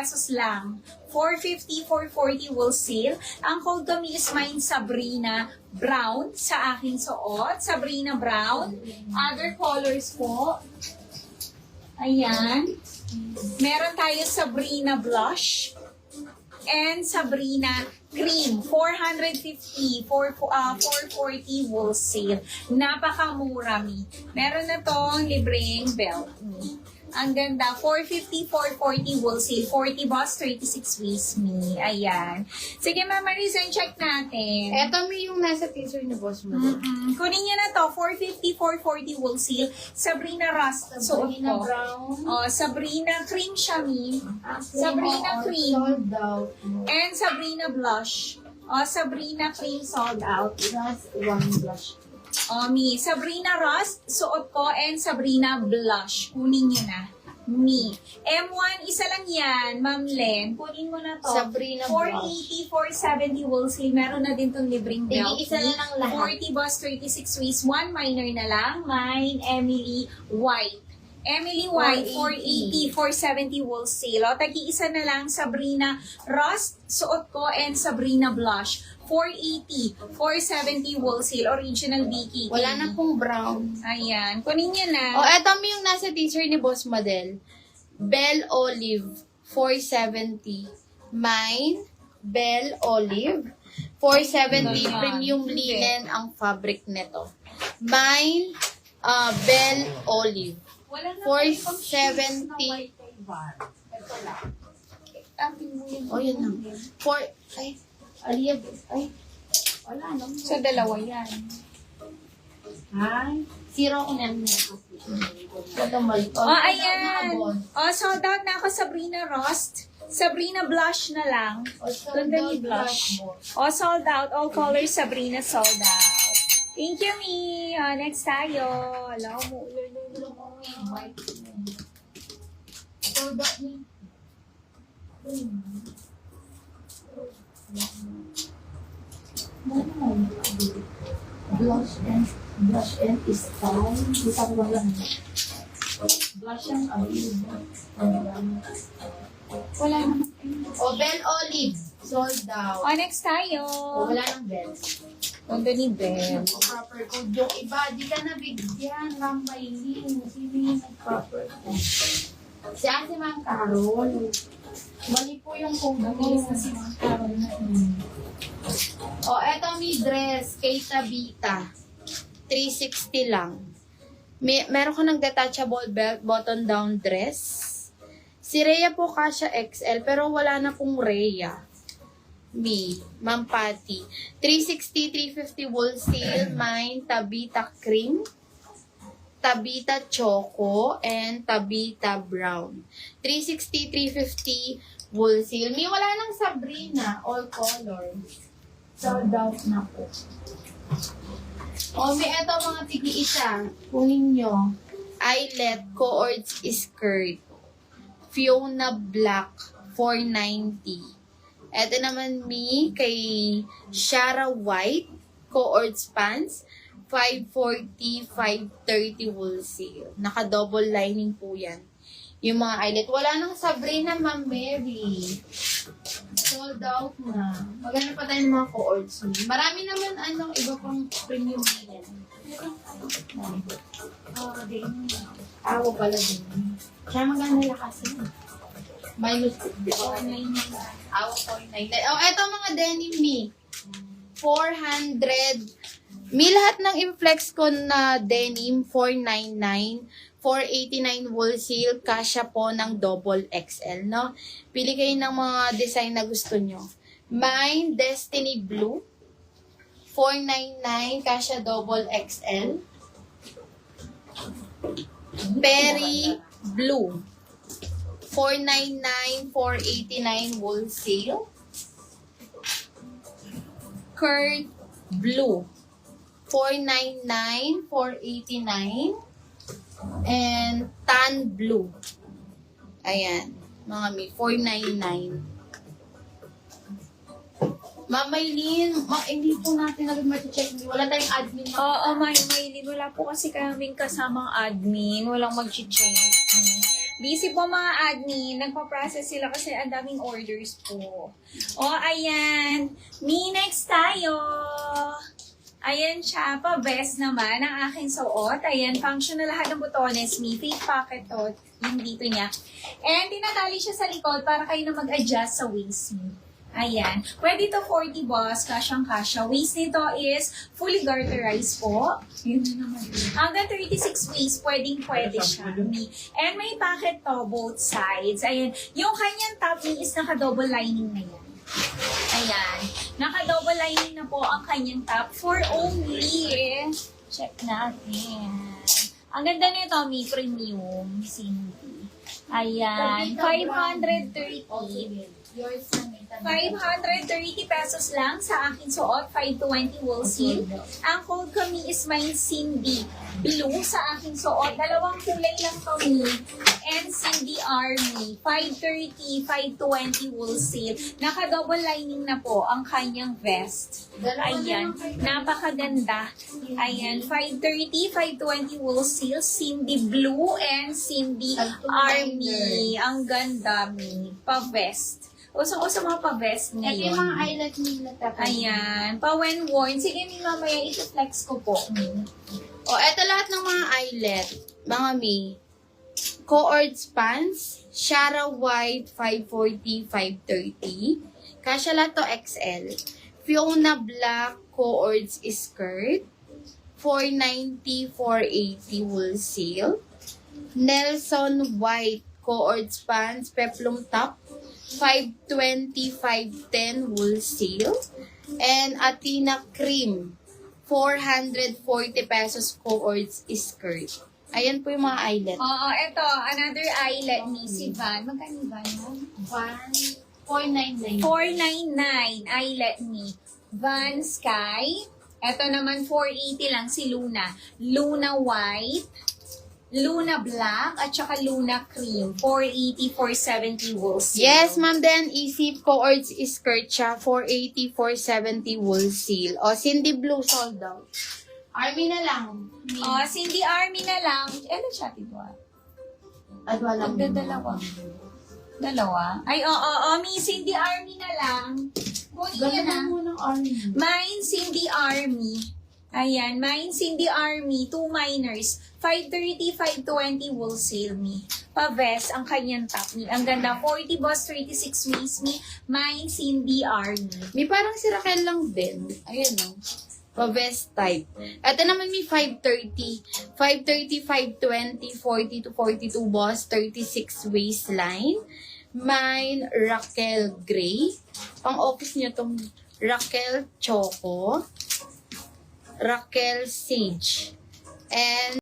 pesos lang. 450, 440 wholesale. Ang code kami is mine, Sabrina Brown, sa aking suot. Sabrina Brown. Other colors po. Ayan. Meron tayo Sabrina Blush and Sabrina Cream. 450, 440 wholesale. Napakamura, mi. Meron na tong libreng belt. Ang ganda, 450, 440 wholesale, 40 boss, 36 waist me. Ayan. Sige, Mama Rizan, check natin. Eto may yung nasa teaser ni boss mo. Kunin niya na to, 450, 440 wholesale, Sabrina Rust. Sabrina Suot ko. Brown. Oh, Sabrina Cream siya, mi. Sabrina Cream. Sold out. And Sabrina Blush. Oh, Sabrina Cream sold out. That's one blush. Oh, mi. Sabrina Rust, suot ko, and Sabrina Blush. Kunin niyo na. Mi. M1, isa lang yan, Ma'am Len. Kunin mo na to. Sabrina Blush. 480, 470 wholesale. Meron na din tong libreng belt. Isa na lang lahat. 40 boss, 36 waist. One minor na lang. Mine, Emily White. Emily White, 480, 470 wholesale. O, tagi-isa na lang, Sabrina Rust, suot ko, and Sabrina Blush. 480, 470 wholesale, original BKK. Wala na pong brown. Ayan, kunin niya na. O, eto may yung nasa teaser ni boss model. Bell Olive, 470. Mine, Bell Olive, 470. Premium linen ang fabric nito. Mine, Bell Olive. Wala na 470. Oh, yun lang. Wala no. Sa dalawa yan. Ay, zero ko na yan. Oh, ayan. Oh, sold out na ako, Sabrina Rust. Sabrina Blush na lang. Ganda ni Blush. Oh, sold out. All colors, Sabrina sold out. Thank you, Mi. Next tayo. Alam mo. Sold out ni. Blush and style. Bisa ko lang. Blush and wala naman. O, Bell Olive. Sold out. Oh, next tayo. O, wala nang Bell. Ganda ni Ben. O, proper code. Yung iba, di ka nabigyan. Ma'am Maylin. Sino yung proper code? Si Ate Ma'am Carol. Mali po yung code mo. Si Ma'am Carol na yun. O, eto may dress kay Tabita. 360 lang. Meron ka ng detachable belt, button down dress. Si Rhea po kasya XL, pero wala na pong Rhea. Ma'am Patty. 360, 350 wholesale. Mine, Tabita Cream, Tabita Choco, and Tabita Brown. 360, 350 wholesale. Wala nang Sabrina. All colors. Sold out na po. O, may eto mga tigi-isa. Kunin nyo. Eyelet, Coords skirt. Fiona Black, 490. Eto naman kay Shara White, Coords pants, 540, 530 wholesale. Naka-double lining po yan. Yung mga eyelet. Wala nang Sabrina, Ma'am Mary. Sold out na. Maganda pa tayo ng mga Coords. Marami naman iba pang premium linen. Ako pala din. Kaya maganda lakas yun. Minus 499. Ako 499. Oh, eto mga denim 400. Lahat ng inflex ko na denim, 499. 489 wholesale, kasya po ng double XL, no? Pili kayo ng mga design na gusto nyo. Mine, Destiny Blue, 499, kasya double XL. Berry Blue, 499, 489 wholesale. Kurt Blue, 499, 489. And tan blue. Ayan. Mga 499. Ma'am Maylin, hindi po natin mag-check. Wala tayong admin. Oo, Maylin. Wala po kasi kaming kasamang admin. Walang mag-check. Busy po mga admin. Nagpa-process sila kasi ang daming orders po. O, ayan. Mi, next tayo. Ayan siya. Pa-best naman ang aking suot. Ayan, function na lahat ng butones. Mi, fake pocket to. Yung dito niya. And tinatali siya sa likod para kayo na mag-adjust sa waist mo. Ayan. Pwede to 40 boss, kasyang-kasya. Waist nito is fully garterized po. Yun na naman. Hanggang 36 waist, pwede siya. And may pocket to, both sides. Ayan. Yung kanyang top is naka-double lining na yan. Ayan. Naka-double lining na po ang kanyang top for only, check natin. Ang ganda nito, may premium. Cindy. Ayan. 530. Yours na may 530 pesos lang sa akin suot, 520 wool seal. Ang code kami is mine Cindy Blue sa aking suot. Dalawang kulay lang kami. And Cindy Army, 530, 520 wool seal. Naka-double lining na po ang kanyang vest. Ayan, napakaganda. Ayan, 530, 520 wool seal, Cindy Blue and Cindy Army. Ang ganda, mi. Pa-vest. Usong-uso mga pa-vest Ito ngayon. yung mga eyelet nila tapos. Ayan. Pa-when worn. Sige, mi, mamaya ito-flex ko po. O, eto lahat ng mga eyelet. Mga mi. Coords pants. Shara white, 540, 530. Kasya lahat to XL. Fiona black, coords skirt. 490, 480 wholesale. Nelson white, coords pants, peplum top. 520, 510 wholesale. And Athena cream, 440 pesos coords skirt. Ayan po yung mga eyelet. Oo, eto. Another eyelet ni si Van. Magkano ba yun? 499. 499 eyelet ni Van Sky. Eto naman 480 lang si Luna. Luna white, Luna black, at saka Luna cream. 480, 470 wholesale. Yes, ma'am. Then, easy coords skirt siya. 480, 470 wholesale. O, Cindy Blue sold out. Army na lang. Oh, Cindy Army na lang. Ano siya, Tidwa? At walang Dalawa. Dalawa? Ay, oo, mi Cindy Army na lang. Kunin niya na. Ganda mo ng army. Mine Cindy Army. Ayan, mine Cindy Army, 2 minors. 530, 520 wholesale me. Pa-vest ang kanyang top ni. Ang ganda, 40 boss, 36 waist me. Mine Cindy Army. May parang si Raquel lang din. Ayan, no? Pa-vest type. Ito naman may 530. 530, 520, 40 to 42 boss, 36 waistline. Mine, Raquel Gray. Pang office niyo tong Raquel Choco. Raquel Sage. And